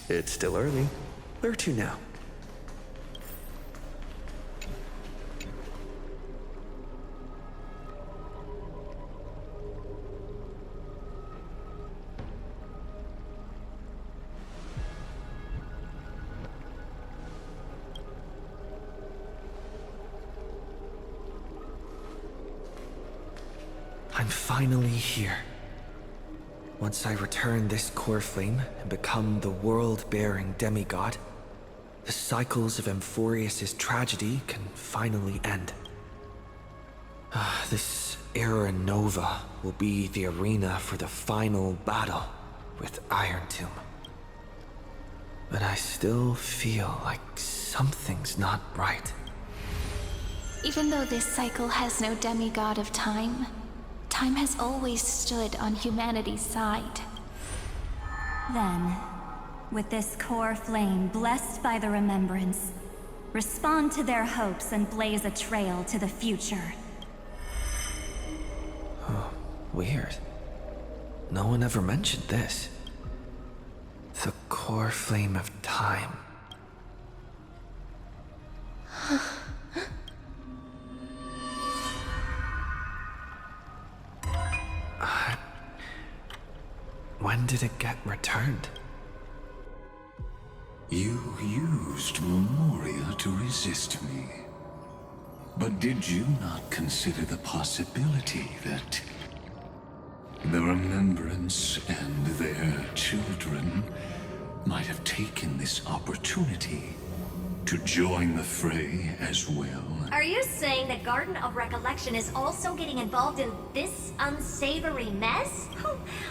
It's still early. Where to now? I'm finally here. Once I return this core flame and become the world-bearing demigod, the cycles of Amphorius' tragedy can finally end. This Era Nova will be the arena for the final battle with Iron Tomb. But I still feel like something's not right. Even though this cycle has no demigod of time, time has always stood on humanity's side. Then, with this core flame blessed by the remembrance, respond to their hopes and blaze a trail to the future. Oh, weird. No one ever mentioned this. The core flame of time. When did it get returned? You used Memoria to resist me. But did you not consider the possibility that the Remembrance and their children might have taken this opportunity to join the fray as well? Are you saying the Garden of Recollection is also getting involved in this unsavory mess?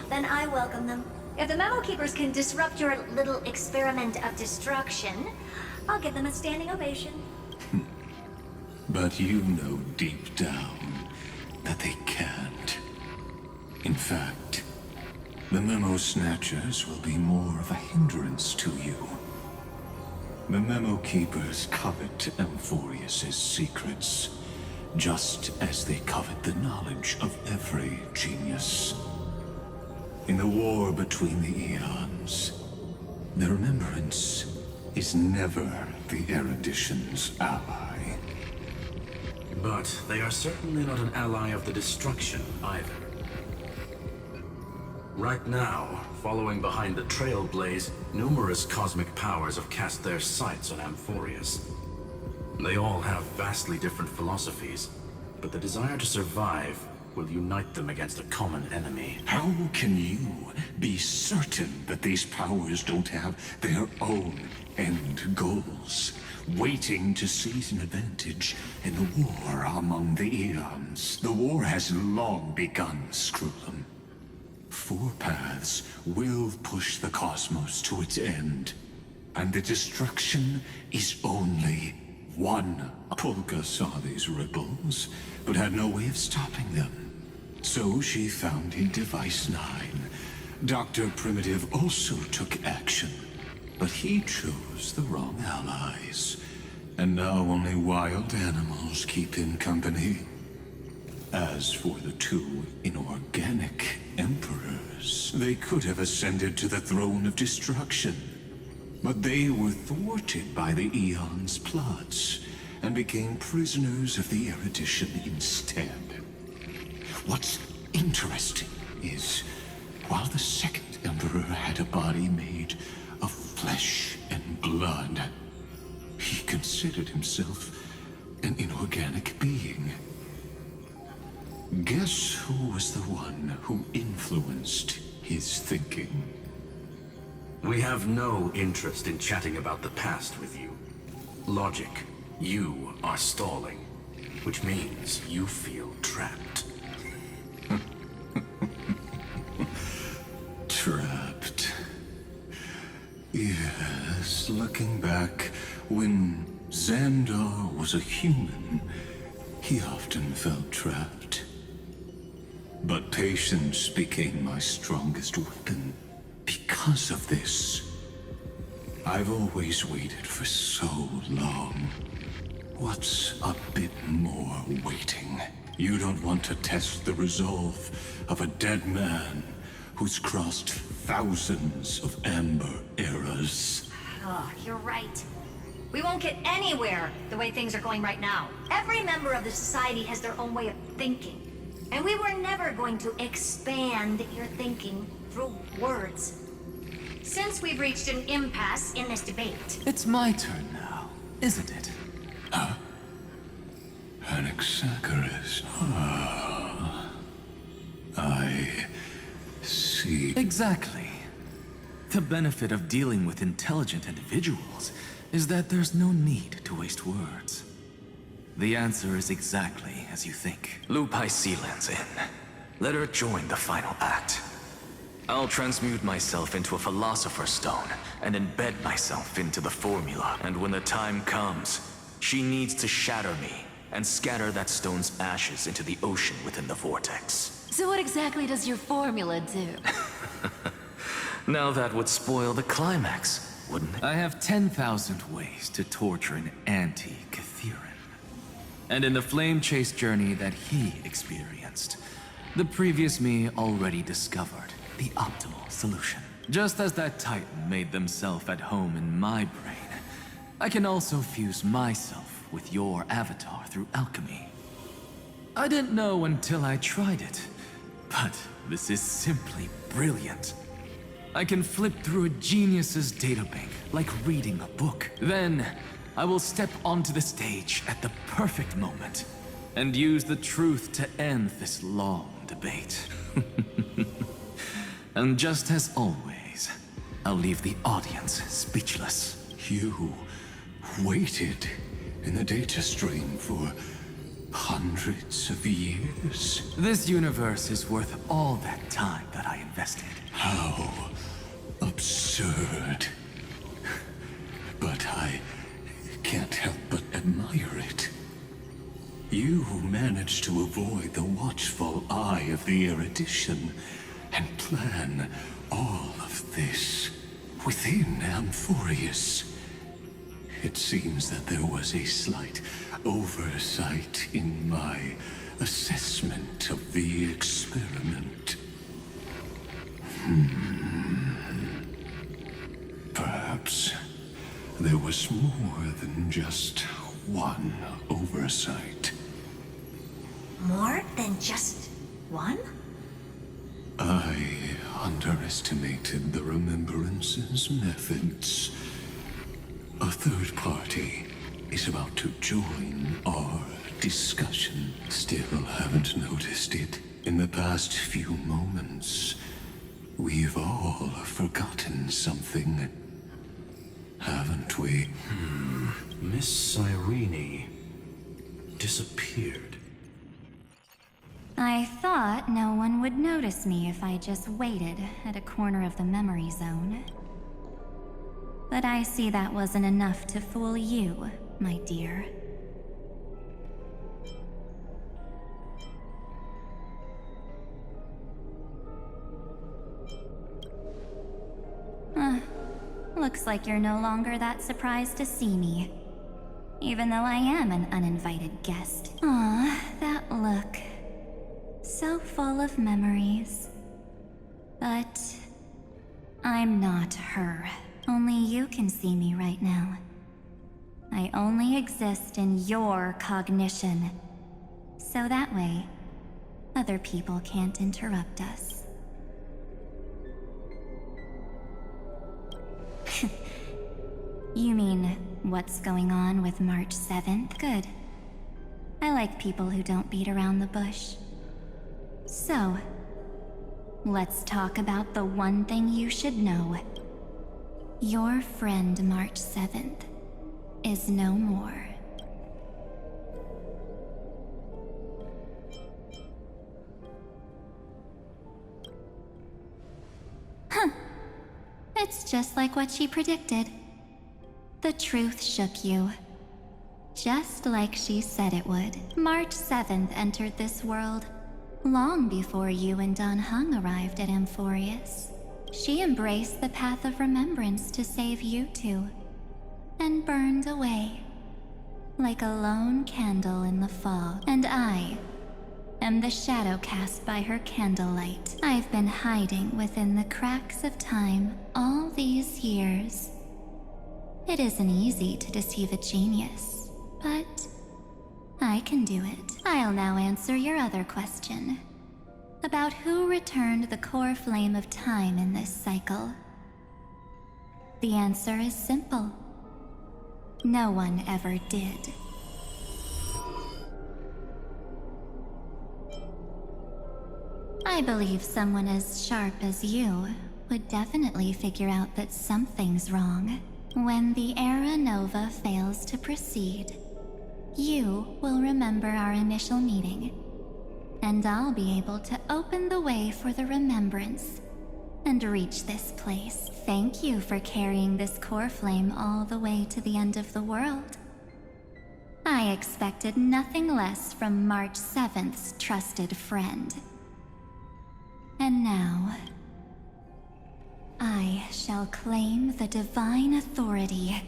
Then I welcome them. If the Memo Keepers can disrupt your little experiment of destruction, I'll give them a standing ovation. But you know deep down that they can't. In fact, the Memo Snatchers will be more of a hindrance to you. The Memo Keepers covet Amphorius' secrets, just as they covet the knowledge of every genius. In the war between the eons, the Remembrance is never the Erudition's ally. But they are certainly not an ally of the destruction either. Right now, following behind the Trailblaze, numerous cosmic powers have cast their sights on Amphorius. They all have vastly different philosophies, but the desire to survive will unite them against a common enemy. How can you be certain that these powers don't have their own end goals, waiting to seize an advantage in the war among the eons? The war has long begun, Screwlum. Four paths will push the cosmos to its end, and the destruction is only one. Polka saw these ripples, but had no way of stopping them. So she founded Device 9. Dr. Primitive also took action, but he chose the wrong allies. And now only wild animals keep him company. As for the two inorganic emperors, they could have ascended to the throne of destruction. But they were thwarted by the Eon's plots, and became prisoners of the Erudition instead. What's interesting is, while the second emperor had a body made of flesh and blood, he considered himself an inorganic being. Guess who was the one who influenced his thinking? We have no interest in chatting about the past with you. Logic, you are stalling, which means you feel trapped. Trapped. Yes, looking back, when Xandar was a human, he often felt trapped. But patience became my strongest weapon because of this. I've always waited for so long. What's a bit more waiting? You don't want to test the resolve of a dead man who's crossed thousands of amber eras. Oh, you're right. We won't get anywhere the way things are going right now. Every member of the society has their own way of thinking. And we were never going to expand your thinking through words. Since we've reached an impasse in this debate. It's my turn now, isn't it? Anaxagoras. I see. Exactly. The benefit of dealing with intelligent individuals is that there's no need to waste words. The answer is exactly as you think. Lupai Sealand's in. Let her join the final act. I'll transmute myself into a Philosopher's Stone and embed myself into the formula. And when the time comes, she needs to shatter me and scatter that stone's ashes into the ocean within the vortex. So what exactly does your formula do? Now that would spoil the climax, wouldn't it? I have 10,000 ways to torture an anti-Catheran. And in the flame chase journey that he experienced, the previous me already discovered the optimal solution. Just as that Titan made themselves at home in my brain, I can also fuse myself with your avatar through alchemy. I didn't know until I tried it, but this is simply brilliant. I can flip through a genius's databank like reading a book. Then, I will step onto the stage at the perfect moment and use the truth to end this long debate. And just as always, I'll leave the audience speechless. You waited in the data stream for hundreds of years? This universe is worth all that time that I invested. How absurd. But I can't help but admire it. You managed to avoid the watchful eye of the erudition and plan all of this within Amphorius. It seems that there was a slight oversight in my assessment of the experiment. Perhaps there was more than just one oversight. More than just one? I underestimated the Remembrance's methods. A third party is about to join our discussion. Still haven't noticed it. In the past few moments, we've all forgotten something, haven't we? Miss Cyrene disappeared. I thought no one would notice me if I just waited at a corner of the memory zone. But I see that wasn't enough to fool you, my dear. Looks like you're no longer that surprised to see me. Even though I am an uninvited guest. Aw, that look. So full of memories. But I'm not her. Only you can see me right now. I only exist in your cognition. So that way, other people can't interrupt us. You mean, what's going on with March 7th? Good. I like people who don't beat around the bush. So, let's talk about the one thing you should know. Your friend March 7th is no more. Huh. It's just like what she predicted. The truth shook you. Just like she said it would. March 7th entered this world, long before you and Don Hung arrived at Amphorius. She embraced the path of remembrance to save you two, and burned away, like a lone candle in the fog. And I am the shadow cast by her candlelight. I've been hiding within the cracks of time all these years. It isn't easy to deceive a genius, but I can do it. I'll now answer your other question about who returned the core flame of time in this cycle. The answer is simple. No one ever did. I believe someone as sharp as you would definitely figure out that something's wrong. When the Era Nova fails to proceed, you will remember our initial meeting, and I'll be able to open the way for the remembrance and reach this place. Thank you for carrying this core flame all the way to the end of the world. I expected nothing less from March 7th's trusted friend. And now, I shall claim the divine authority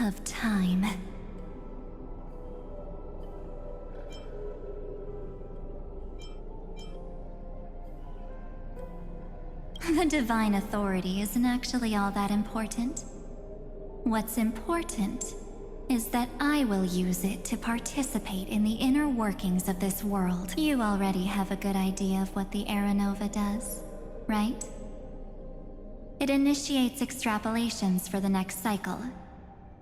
of time. The divine authority isn't actually all that important. What's important is that I will use it to participate in the inner workings of this world. You already have a good idea of what the Era Nova does, right? It initiates extrapolations for the next cycle,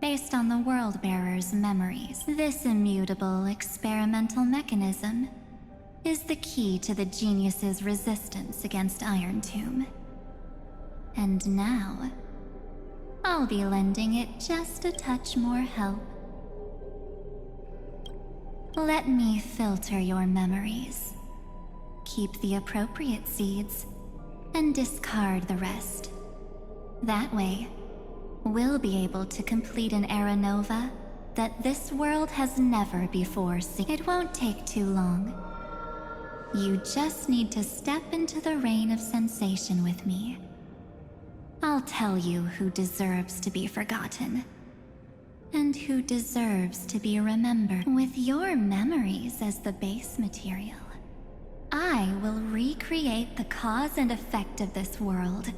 based on the World-Bearer's memories. This immutable experimental mechanism is the key to the genius's resistance against Iron Tomb. And now, I'll be lending it just a touch more help. Let me filter your memories. Keep the appropriate seeds, and discard the rest. That way, we'll be able to complete an Era Nova that this world has never before seen. It won't take too long. You just need to step into the rain of sensation with me. I'll tell you who deserves to be forgotten, and who deserves to be remembered. With your memories as the base material, I will recreate the cause and effect of this world,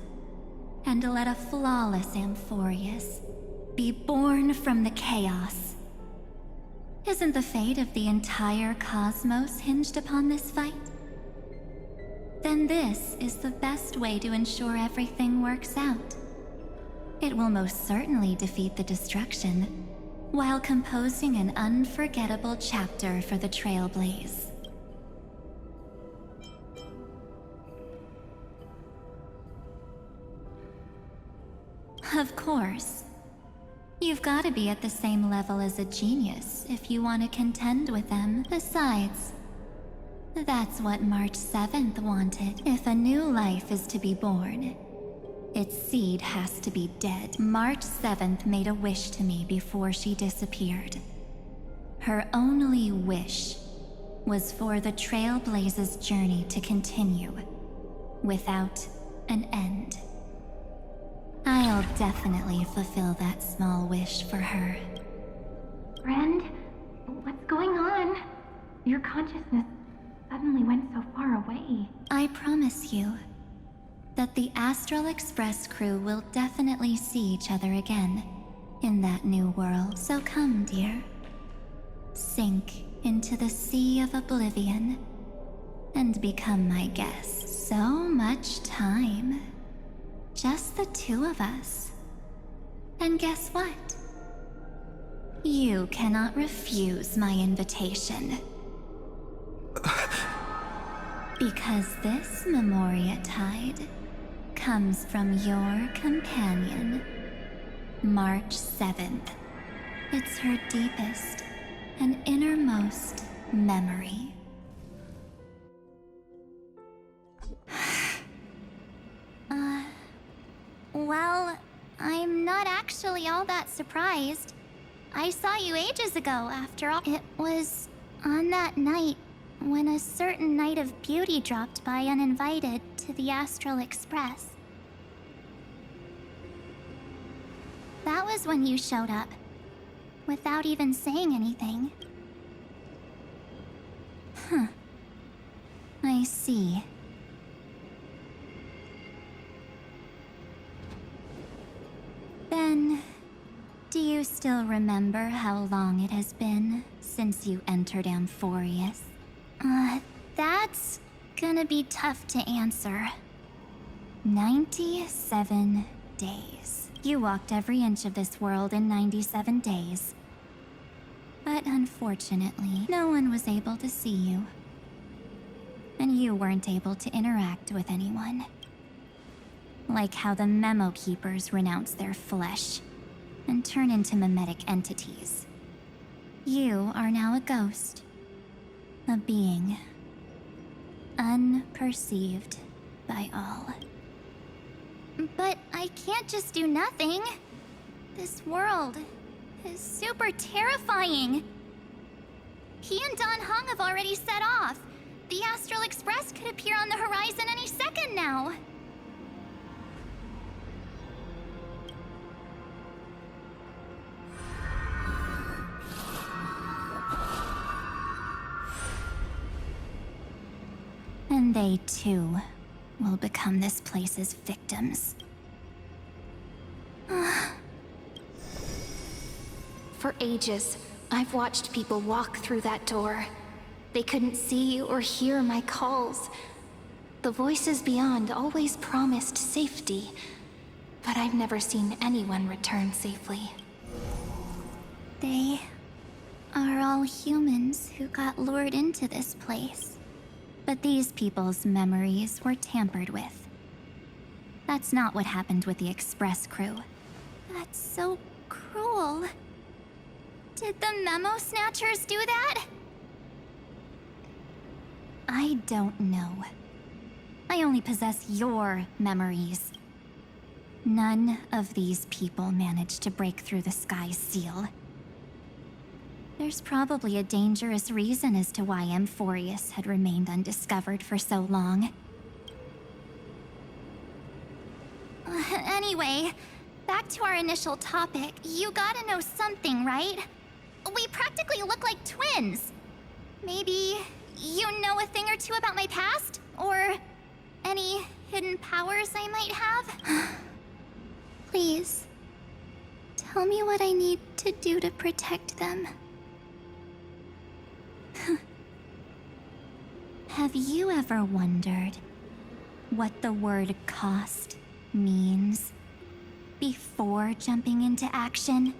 and let a flawless Amphorius be born from the chaos. Isn't the fate of the entire cosmos hinged upon this fight? Then this is the best way to ensure everything works out. It will most certainly defeat the destruction, while composing an unforgettable chapter for the Trailblaze. Of course. You've got to be at the same level as a genius if you want to contend with them. Besides, that's what March 7th wanted. If a new life is to be born, its seed has to be dead. March 7th made a wish to me before she disappeared. Her only wish was for the Trailblaze's journey to continue, without an end. I'll definitely fulfill that small wish for her. Friend, what's going on? Your consciousness suddenly went so far away. I promise you that the Astral Express crew will definitely see each other again in that new world. So come, dear. Sink into the sea of oblivion and become my guest. So much time. Just the two of us. And guess what? You cannot refuse my invitation. Because this Memoria Tide comes from your companion, March 7th. It's her deepest and innermost memory. Well, I'm not actually all that surprised. I saw you ages ago, after all. It was on that night when a certain Knight of Beauty dropped by uninvited to the Astral Express. That was when you showed up, without even saying anything. I see. Then, do you still remember how long it has been since you entered Amphorius? That's gonna be tough to answer. 97 days. You walked every inch of this world in 97 days. But unfortunately, no one was able to see you. And you weren't able to interact with anyone. Like how the Memo Keepers renounce their flesh and turn into mimetic entities. You are now a ghost. A being. Unperceived by all. But I can't just do nothing. This world is super terrifying. He and Don Hung have already set off. The Astral Express could appear on the horizon any second now. And they too will become this place's victims. For ages, I've watched people walk through that door. They couldn't see or hear my calls. The voices beyond always promised safety, but I've never seen anyone return safely. They are all humans who got lured into this place. But these people's memories were tampered with. That's not what happened with the Express crew. That's so cruel. Did the Memo Snatchers do that? I don't know. I only possess your memories. None of these people managed to break through the sky's seal. There's probably a dangerous reason as to why Amphorius had remained undiscovered for so long. Anyway, back to our initial topic. You gotta know something, right? We practically look like twins. Maybe you know a thing or two about my past? Or any hidden powers I might have? Please, tell me what I need to do to protect them. Have you ever wondered what the word cost means before jumping into action?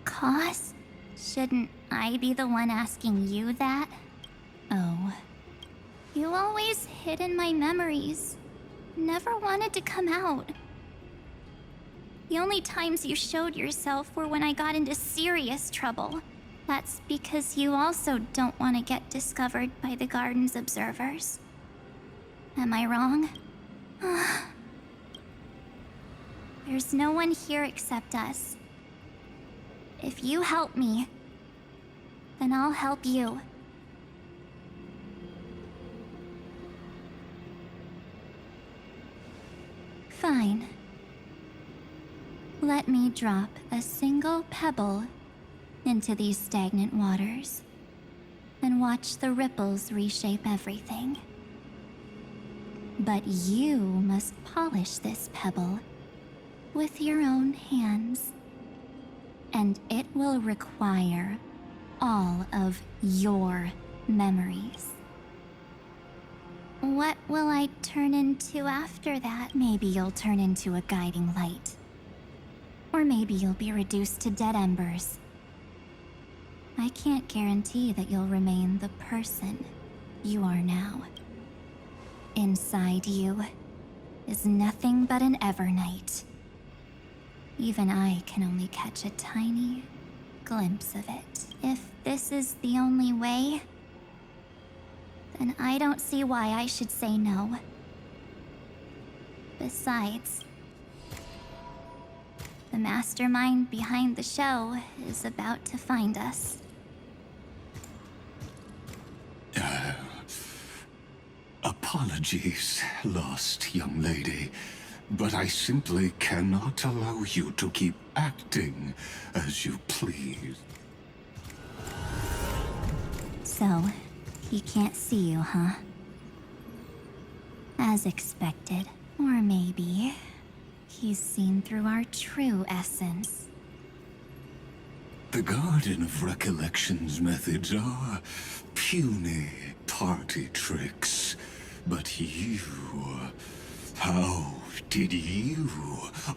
Cost? Shouldn't I be the one asking you that? Oh, You always hid in my memories. Never wanted to come out. The only times you showed yourself were when I got into serious trouble. That's because you also don't want to get discovered by the garden's observers. Am I wrong? There's no one here except us. If you help me, then I'll help you. fine. Let me drop a single pebble into these stagnant waters and watch the ripples reshape everything. But you must polish this pebble with your own hands, and it will require all of your memories. What will I turn into after that? Maybe you'll turn into a guiding light. Or maybe you'll be reduced to dead embers. I can't guarantee that you'll remain the person you are now. Inside you is nothing but an Evernight. Even I can only catch a tiny glimpse of it. If this is the only way, then I don't see why I should say no. Besides, the mastermind behind the show is about to find us. Apologies, lost young lady, but I simply cannot allow you to keep acting as you please. So, He can't see you, huh? As expected. Or maybe he's seen through our true essence. The Garden of Recollection's methods are puny party tricks. But you... how did you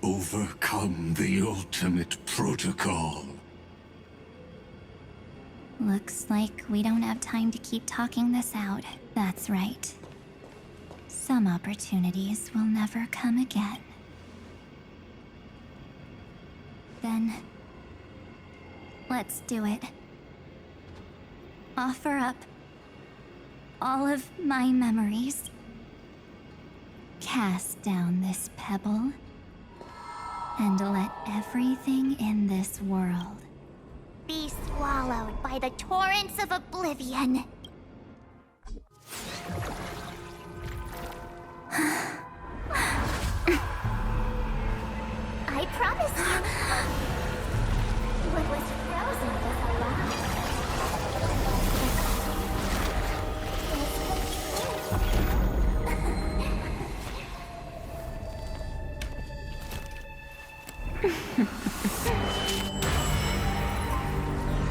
overcome the ultimate protocol? Looks like we don't have time to keep talking this out. That's right. Some opportunities will never come again. Then, let's do it. Offer up all of my memories. Cast down this pebble, and let everything in this world Be swallowed by the torrents of oblivion. I promise you, what was frozen was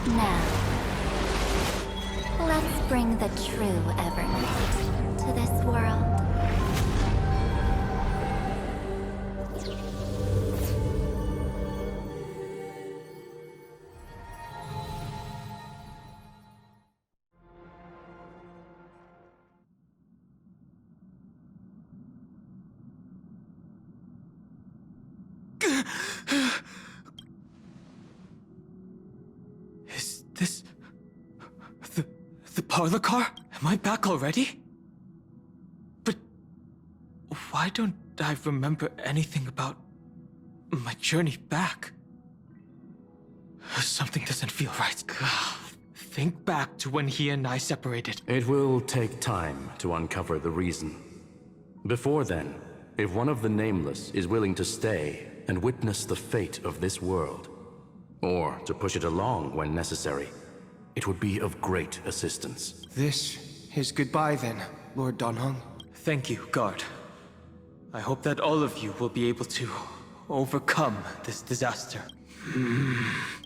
now. Let's bring the true Evernight to this world. Is this... the parlor car? Am I back already? But... why don't I remember anything about... my journey back? Something doesn't feel right. Think back to when he and I separated. It will take time to uncover the reason. Before then, if one of the Nameless is willing to stay and witness the fate of this world, or to push it along when necessary, it would be of great assistance. This is goodbye then, Lord Donhong. Thank you, guard. I hope that all of you will be able to overcome this disaster.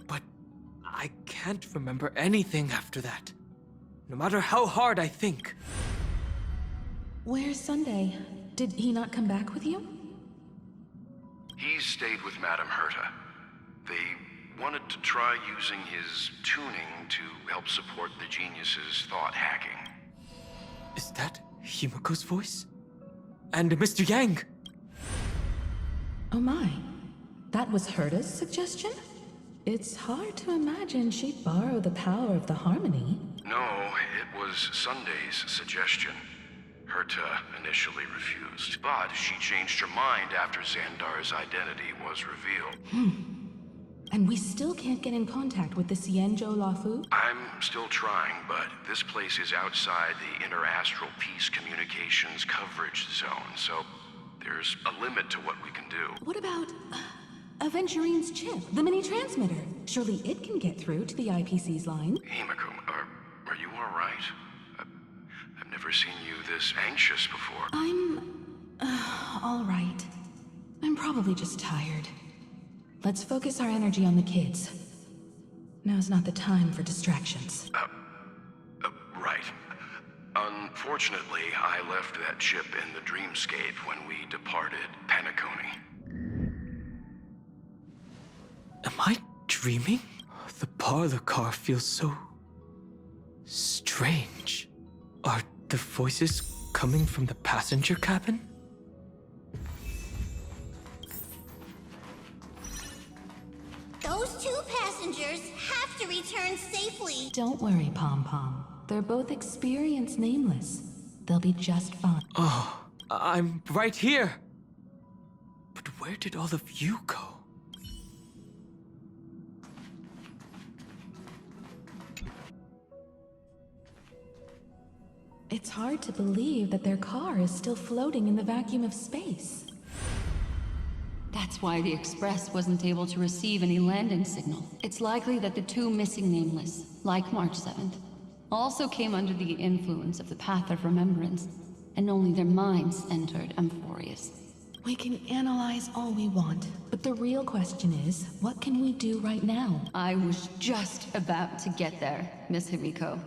But I can't remember anything after that. No matter how hard I think. Where's Sunday? Did he not come back with you? He's stayed with Madame Herta. They wanted to try using his tuning to help support the genius's thought hacking. Is that Himiko's voice? And Mr. Yang? Oh my. That was Herta's suggestion? It's hard to imagine she'd borrow the power of the harmony. No, it was Sunday's suggestion. Herta initially refused, but she changed her mind after Xandar's identity was revealed. And we still can't get in contact with the Xianzhou Lafu? I'm still trying, but this place is outside the interastral peace communications coverage zone, so there's a limit to what we can do. What about Aventurine's chip, the mini-transmitter? Surely it can get through to the IPC's line. Himiko, are you alright? I've never seen you this anxious before. I'm... all right. I'm probably just tired. Let's focus our energy on the kids. Now's not the time for distractions. Right. Unfortunately, I left that chip in the dreamscape when we departed Penacony. Am I dreaming? The parlor car feels so... strange. Are the voices coming from the passenger cabin? Those two passengers have to return safely. Don't worry, Pom Pom. They're both experienced Nameless. They'll be just fine. Oh, I'm right here. But where did all of you go? It's hard to believe that their car is still floating in the vacuum of space. That's why the Express wasn't able to receive any landing signal. It's likely that the two missing Nameless, like March 7th, also came under the influence of the Path of Remembrance, and only their minds entered Amphorius. We can analyze all we want, but the real question is, what can we do right now? I was just about to get there, Miss Himiko.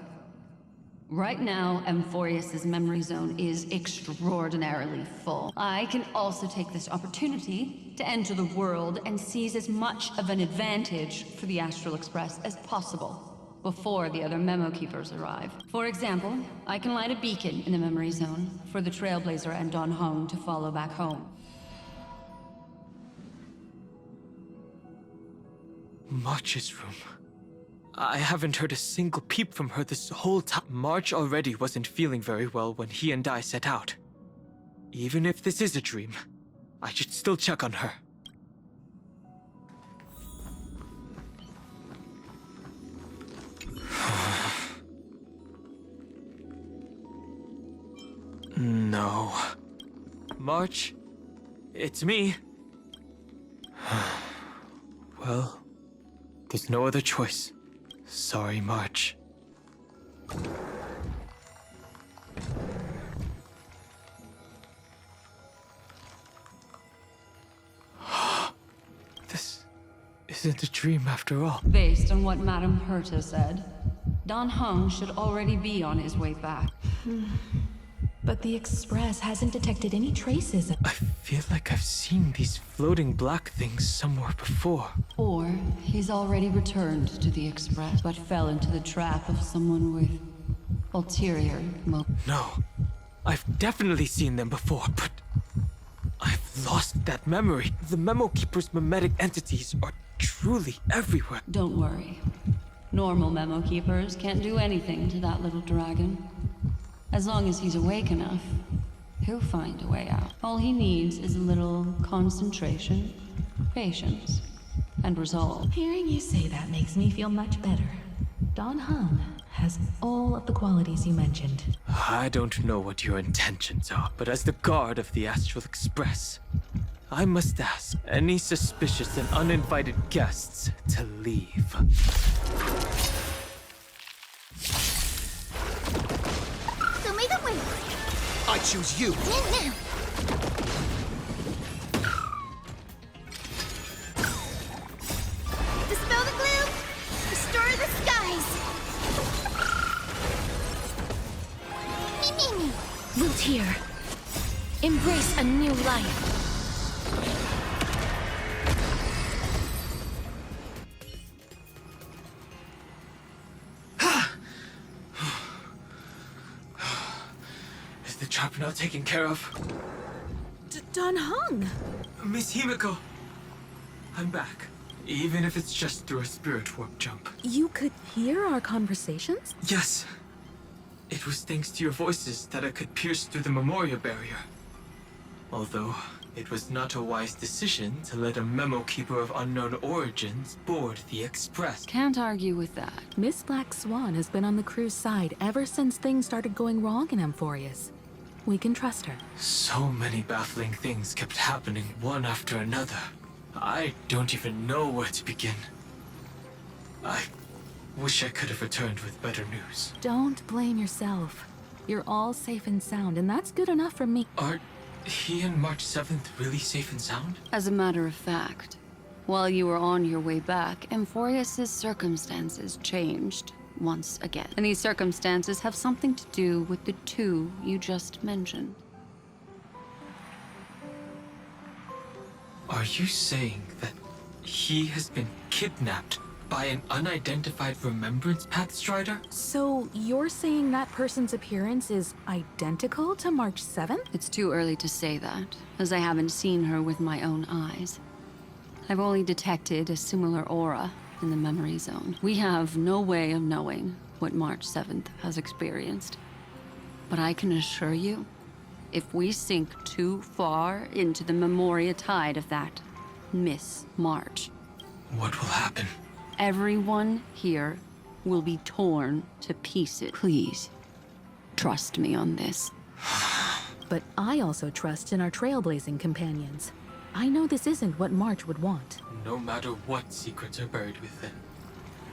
Right now, Amphorius' memory zone is extraordinarily full. I can also take this opportunity to enter the world and seize as much of an advantage for the Astral Express as possible before the other Memo Keepers arrive. For example, I can light a beacon in the memory zone for the Trailblazer and Don Hong to follow back home. March's room. I haven't heard a single peep from her this whole time. March already wasn't feeling very well when he and I set out. Even if this is a dream, I should still check on her. No. March, it's me. Well, there's no other choice. Sorry, March. This isn't a dream after all. Based on what Madame Herta said, Don Hong should already be on his way back. But the Express hasn't detected any traces of... I feel like I've seen these floating black things somewhere before. Or he's already returned to the Express, but fell into the trap of someone with ulterior motives. No, I've definitely seen them before, but I've lost that memory. The Memo Keeper's mimetic entities are truly everywhere. Don't worry. Normal Memo Keepers can't do anything to that little dragon. As long as he's awake enough, he'll find a way out. All he needs is a little concentration, patience, and resolve. Hearing you say that makes me feel much better. Don Hong has all of the qualities you mentioned. I don't know what your intentions are, but as the guard of the Astral Express, I must ask any suspicious and uninvited guests to leave. I choose you. Now. Dispel the gloom. Restore the skies. Me. Root here. Embrace a new life. Trap now taken care of. Don Hong! Miss Himiko, I'm back. Even if it's just through a spirit warp jump. You could hear our conversations? Yes. It was thanks to your voices that I could pierce through the memorial barrier. Although, it was not a wise decision to let a Memo Keeper of unknown origins board the Express. Can't argue with that. Miss Black Swan has been on the crew's side ever since things started going wrong in Amphorius. We can trust her. So many baffling things kept happening one after another. I don't even know where to begin. I wish I could have returned with better news. Don't blame yourself. You're all safe and sound, and that's good enough for me. Are he and March 7th really safe and sound? As a matter of fact, while you were on your way back, Amphorius' circumstances changed once again. And these circumstances have something to do with the two you just mentioned. Are you saying that he has been kidnapped by an unidentified remembrance path strider? So you're saying that person's appearance is identical to March 7th? It's too early to say that, as I haven't seen her with my own eyes. I've only detected a similar aura in the memory zone. We have no way of knowing what March 7th has experienced. But I can assure you, if we sink too far into the Memoria tide of that Miss March, what will happen? Everyone here will be torn to pieces. Please, trust me on this. But I also trust in our trailblazing companions. I know this isn't what March would want. No matter what secrets are buried within,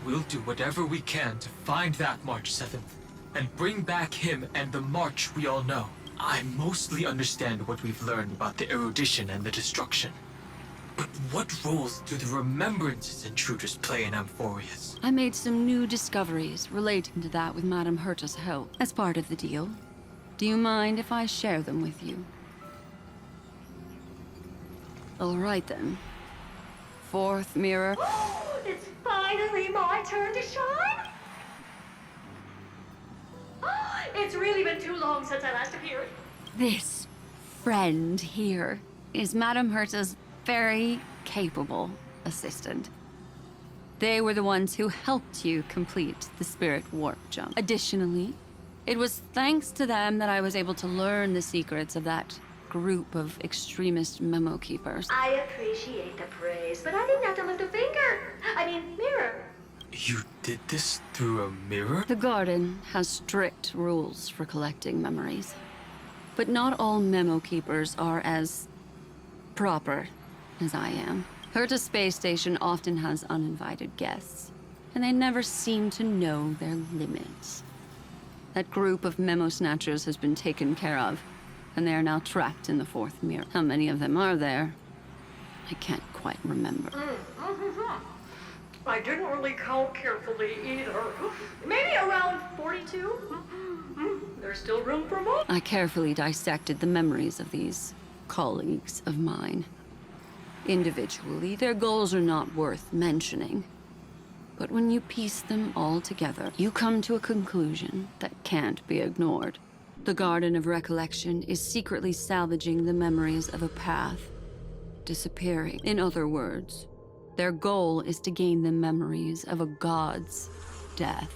we'll do whatever we can to find that March 7th. and bring back him and the march we all know. I mostly understand what we've learned about the erudition and the destruction. But what roles do the remembrances intruders play in Amphorius? I made some new discoveries relating to that with Madame Herta's help, as part of the deal. Do you mind if I share them with you? All right then. Fourth mirror. It's finally my turn to shine! It's really been too long since I last appeared. This friend here is Madame Herta's very capable assistant. They were the ones who helped you complete the spirit warp jump. Additionally, it was thanks to them that I was able to learn the secrets of that group of extremist memo keepers. I appreciate the praise, but I didn't have to lift a finger. Mirror. You did this through a mirror? The Garden has strict rules for collecting memories. But not all memo keepers are as proper as I am. Herta's space station often has uninvited guests, and they never seem to know their limits. That group of memo snatchers has been taken care of, and they are now trapped in the fourth mirror. How many of them are there? I can't quite remember. I didn't really count carefully either. Maybe around 42? There's still room for more. I carefully dissected the memories of these colleagues of mine. Individually, their goals are not worth mentioning. But when you piece them all together, you come to a conclusion that can't be ignored. The Garden of Recollection is secretly salvaging the memories of a path disappearing. In other words, their goal is to gain the memories of a god's death.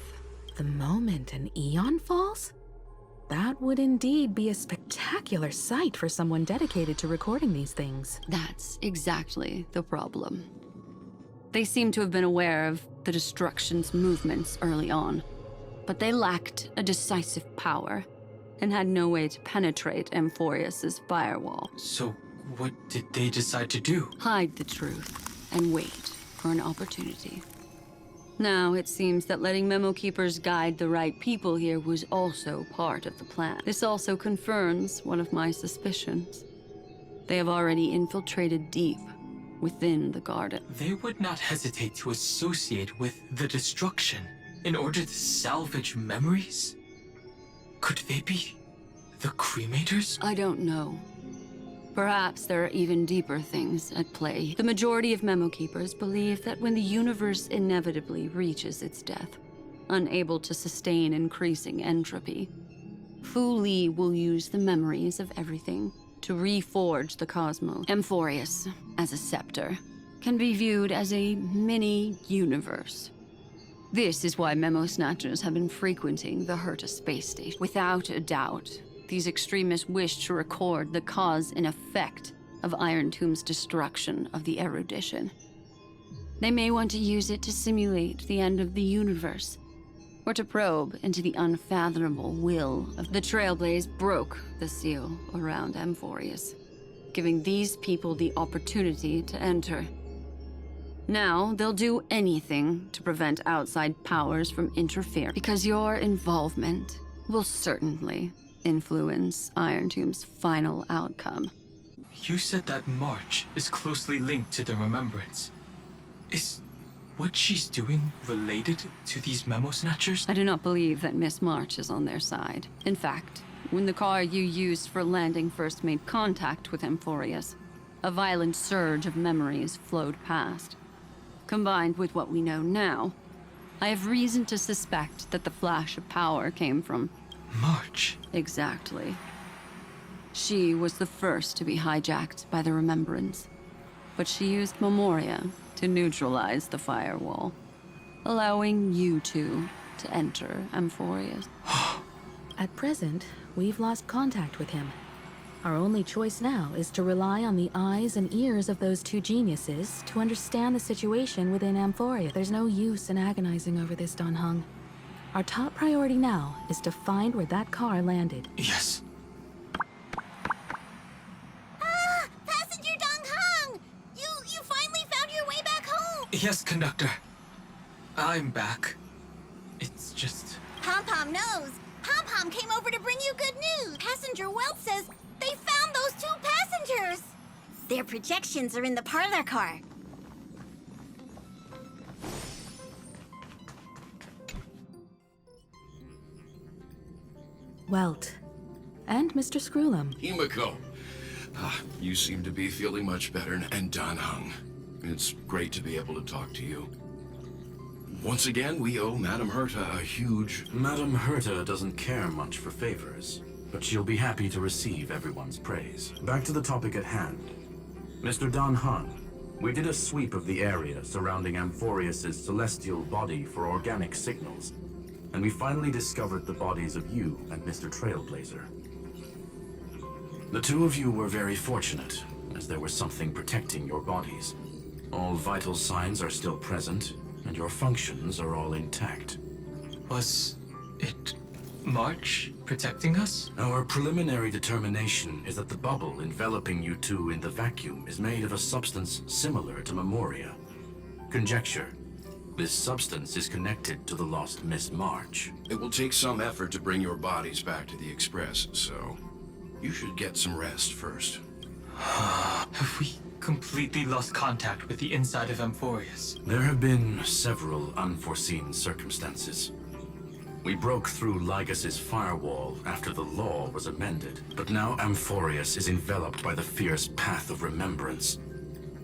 The moment an eon falls? That would indeed be a spectacular sight for someone dedicated to recording these things. That's exactly the problem. They seem to have been aware of the destruction's movements early on, but they lacked a decisive power and had no way to penetrate Amphorius's firewall. So, what did they decide to do? Hide the truth and wait for an opportunity. Now, it seems that letting memo keepers guide the right people here was also part of the plan. This also confirms one of my suspicions. They have already infiltrated deep within the garden. They would not hesitate to associate with the destruction in order to salvage memories? Could they be the cremators? I don't know. Perhaps there are even deeper things at play. The majority of memo keepers believe that when the universe inevitably reaches its death, unable to sustain increasing entropy, Fu Li will use the memories of everything to reforge the cosmos. Amphorius, as a scepter, can be viewed as a mini-universe. This is why memo snatchers have been frequenting the Herta space station. Without a doubt, these extremists wish to record the cause and effect of Iron Tomb's destruction of the erudition. They may want to use it to simulate the end of the universe, or to probe into the unfathomable will of the Trailblaze broke the seal around Amphorius, giving these people the opportunity to enter. Now, they'll do anything to prevent outside powers from interfering, because your involvement will certainly influence Iron Tomb's final outcome. You said that March is closely linked to the Remembrance. Is what she's doing related to these memo snatchers? I do not believe that Miss March is on their side. In fact, when the car you used for landing first made contact with Amphorius, a violent surge of memories flowed past. Combined with what we know now, I have reason to suspect that the flash of power came from March. Exactly. She was the first to be hijacked by the Remembrance, but she used Memoria to neutralize the firewall, allowing you two to enter Amphorius. At present, we've lost contact with him. Our only choice now is to rely on the eyes and ears of those two geniuses to understand the situation within Amphoria. There's no use in agonizing over this, Don Hung. Our top priority now is to find where that car landed. Yes. Ah! Passenger Dong Hung! You finally found your way back home! Yes, conductor. I'm back. It's just... Pom-Pom knows. Pom-Pom came over to bring you good news. Passenger Welt says they found those 2 passengers. Their projections are in the parlor car. Welt. And Mr. Screwlum. Himiko. You seem to be feeling much better. And Dan Hung. It's great to be able to talk to you. Once again, we owe Madame Herta a huge... Madame Herta doesn't care much for favors, but she'll be happy to receive everyone's praise. Back to the topic at hand. Mr. Dan Hung, we did a sweep of the area surrounding Amphorius's celestial body for organic signals, and we finally discovered the bodies of you and Mr. Trailblazer. The two of you were very fortunate, as there was something protecting your bodies. All vital signs are still present, and your functions are all intact. Was it March protecting us? Our preliminary determination is that the bubble enveloping you two in the vacuum is made of a substance similar to Memoria. Conjecture. This substance is connected to the lost Miss March. It will take some effort to bring your bodies back to the Express, so you should get some rest first. Have we completely lost contact with the inside of Amphorius? There have been several unforeseen circumstances. We broke through Lygas's firewall after the law was amended, but now Amphorius is enveloped by the fierce path of remembrance,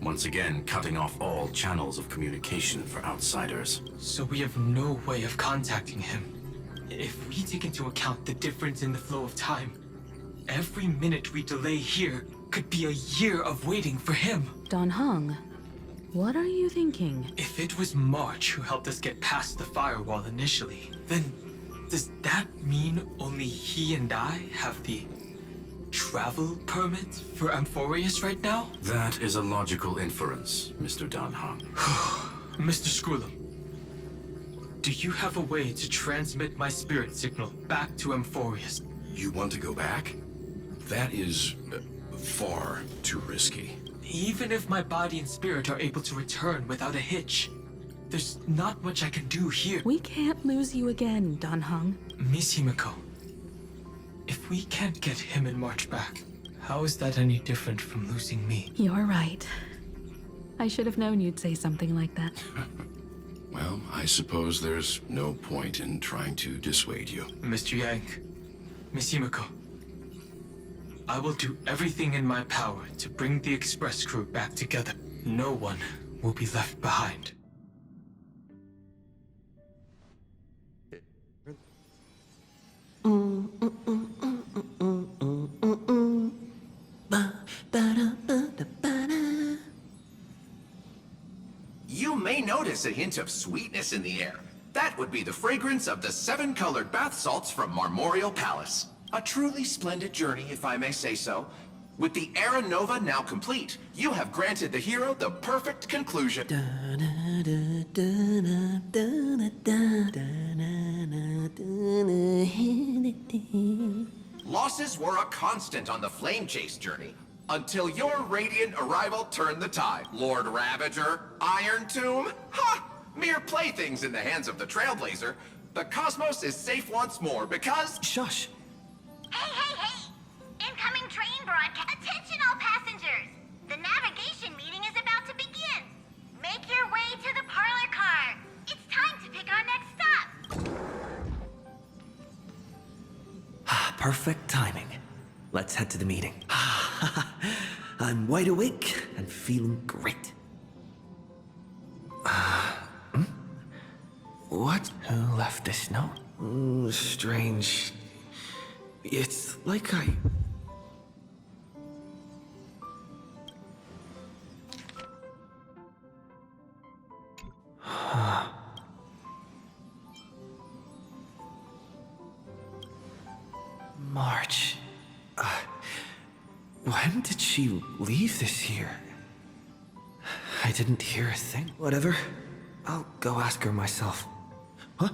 once again cutting off all channels of communication for outsiders. So we have no way of contacting him. If we take into account the difference in the flow of time, every minute we delay here could be a year of waiting for him. Dan Hung, what are you thinking? If it was March who helped us get past the firewall initially, then does that mean only he and I have the travel permit for Amphorius right now? That is a logical inference, Mr. Dan Hung. Mr. Screwlum, do you have a way to transmit my spirit signal back to Amphorius? You want to go back? That is far too risky. Even if my body and spirit are able to return without a hitch, there's not much I can do here. We can't lose you again, Dan Hung. Miss Himiko, if we can't get him and March back, how is that any different from losing me? You're right. I should have known you'd say something like that. Well, I suppose there's no point in trying to dissuade you. Mr. Yang, Miss Himiko, I will do everything in my power to bring the Express crew back together. No one will be left behind. You may notice a hint of sweetness in the air. That would be the fragrance of the 7-colored bath salts from Marmorial Palace. A truly splendid journey, if I may say so. With the Era Nova now complete, you have granted the hero the perfect conclusion. Losses were a constant on the Flame Chase journey, until your radiant arrival turned the tide. Lord Ravager, Iron Tomb, ha! Mere playthings in the hands of the Trailblazer. The cosmos is safe once more because... Shush! Hey! Incoming train broadcast. Attention all passengers! The navigation meeting is about to begin. Make your way to the parlor car. It's time to pick our next stop. Perfect timing. Let's head to the meeting. I'm wide awake and feeling great. What? Who left this note? Strange. It's like I... March. When did she leave this here? I didn't hear a thing. Whatever. I'll go ask her myself. Huh?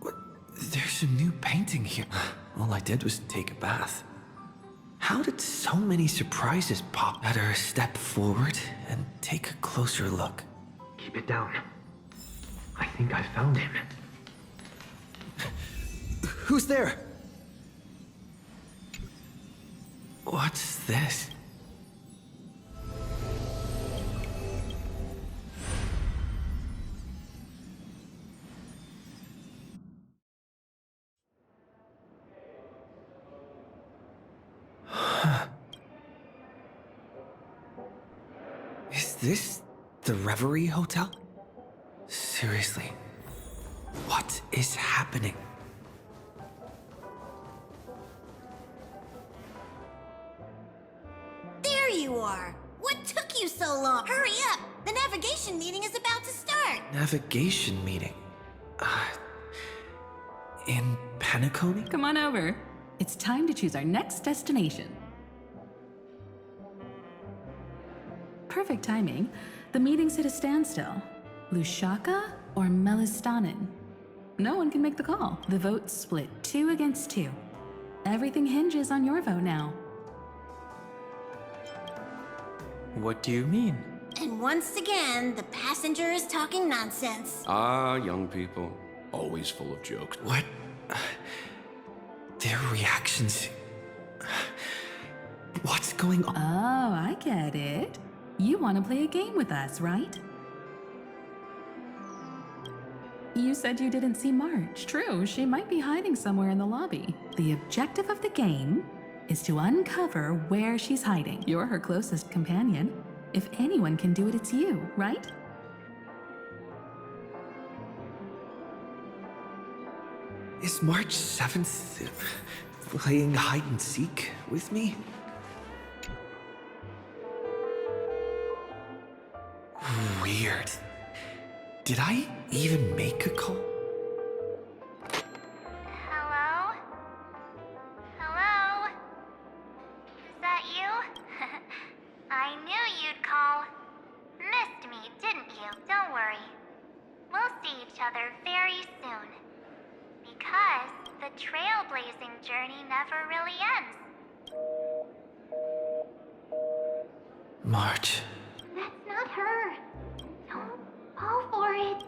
What? There's a new painting here. All I did was take a bath. How did so many surprises pop? Better step forward and take a closer look. Keep it down. I think I found him. Who's there? What's this? Is this the Reverie Hotel? Seriously, what is happening? There you are! What took you so long? Hurry up! The navigation meeting is about to start! Navigation meeting? In Penacony? Come on over. It's time to choose our next destination. Perfect timing. The meeting's at a standstill. Lushaka or Melistanen? No one can make the call. The vote's split 2 against 2. Everything hinges on your vote now. What do you mean? And once again, the passenger is talking nonsense. Ah, young people. Always full of jokes. What? Their reactions... What's going on? Oh, I get it. You want to play a game with us, right? You said you didn't see March. True, she might be hiding somewhere in the lobby. The objective of the game is to uncover where she's hiding. You're her closest companion. If anyone can do it, it's you, right? Is March 7th playing hide and seek with me? Weird. Did I even make a call? Hello? Hello? Is that you? I knew you'd call. Missed me, didn't you? Don't worry. We'll see each other very soon. Because the trailblazing journey never really ends. March. That's not her. Don't fall for it.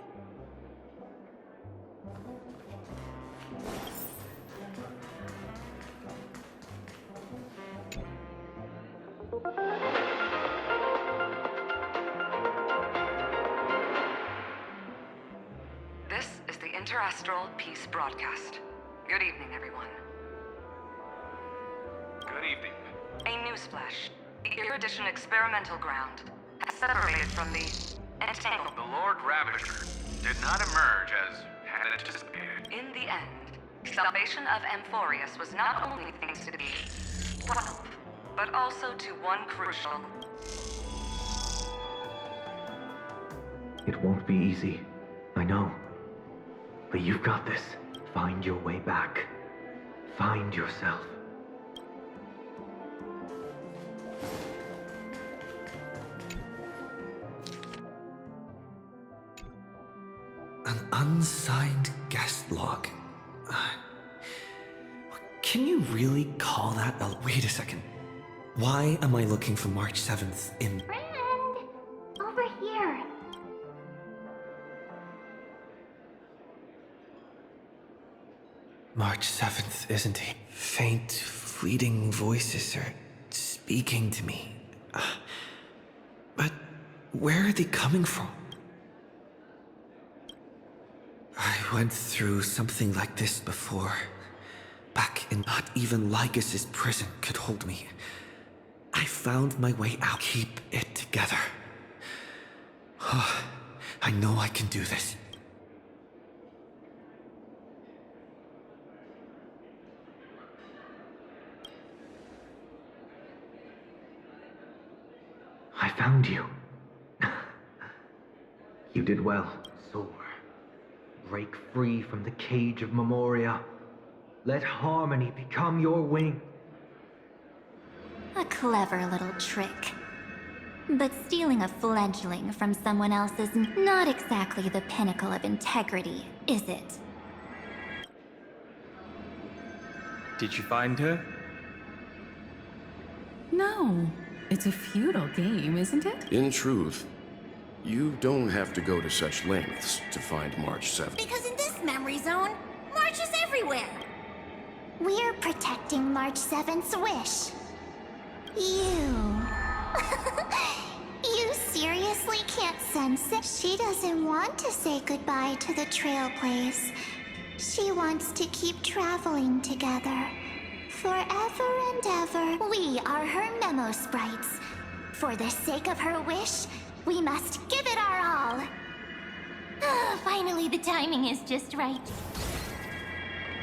This is the Interastral Peace Broadcast. Good evening, everyone. Good evening. A newsflash. The Erudition experimental ground has separated from the Entangled. The Lord Ravager did not emerge as had anticipated. In the end, salvation of Amphorius was not only thanks to the 12, but also to one crucial... It won't be easy, I know. But you've got this. Find your way back. Find yourself. An unsigned guest log. Can you really call that a... Wait a second. Why am I looking for March 7th in... Friend! Over here. March 7th isn't he? Faint, fleeting voices are speaking to me. But where are they coming from? I went through something like this before. Back in not even Lycus's prison could hold me. I found my way out. Keep it together. I know I can do this. I found you. You did well. Soar. Break free from the cage of Memoria. Let harmony become your wing. A clever little trick. But stealing a fledgling from someone else is not exactly the pinnacle of integrity, is it? Did you find her? No. It's a futile game, isn't it? In truth, you don't have to go to such lengths to find March 7th. Because in this memory zone, March is everywhere. We're protecting March 7th's wish. You... You seriously can't sense it? She doesn't want to say goodbye to the Trailblaze. She wants to keep traveling together. Forever and ever. We are her memo sprites. For the sake of her wish, we must give it our all. Finally, the timing is just right.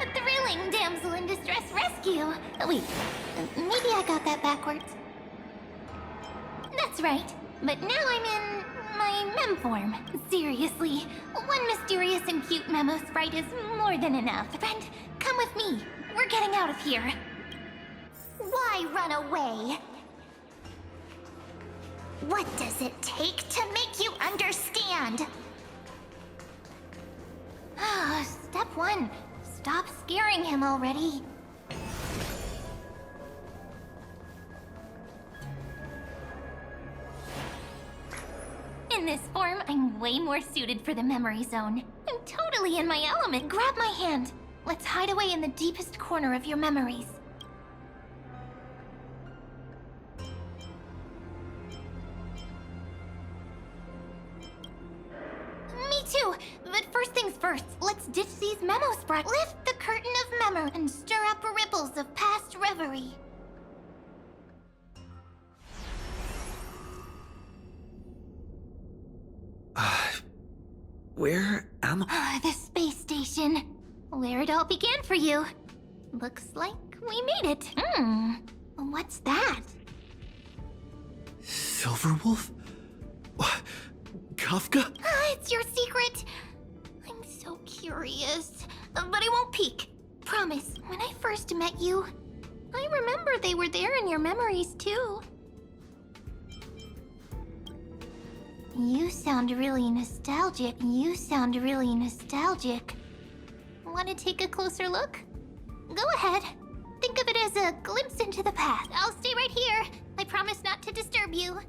A thrilling damsel in distress rescue. Wait, maybe I got that backwards. That's right, but now I'm in my mem form. Seriously, one mysterious and cute memo sprite is more than enough. Friend, come with me. We're getting out of here. Why run away? What does it take to make you understand? Step 1. Stop scaring him already. In this form, I'm way more suited for the memory zone. I'm totally in my element. Grab my hand. Let's hide away in the deepest corner of your memories. Me too, but first things first, let's ditch these memo sprites. Lift the curtain of memory and stir up ripples of past reverie. Where am I? The space station, where it all began for you. Looks like we made it. What's that? Silverwolf? Kafka? It's your secret. I'm so curious, but I won't peek. Promise, when I first met you, I remember they were there in your memories too. You sound really nostalgic. Want to take a closer look? Go ahead. Think of it as a glimpse into the past. I'll stay right here. I promise not to disturb you.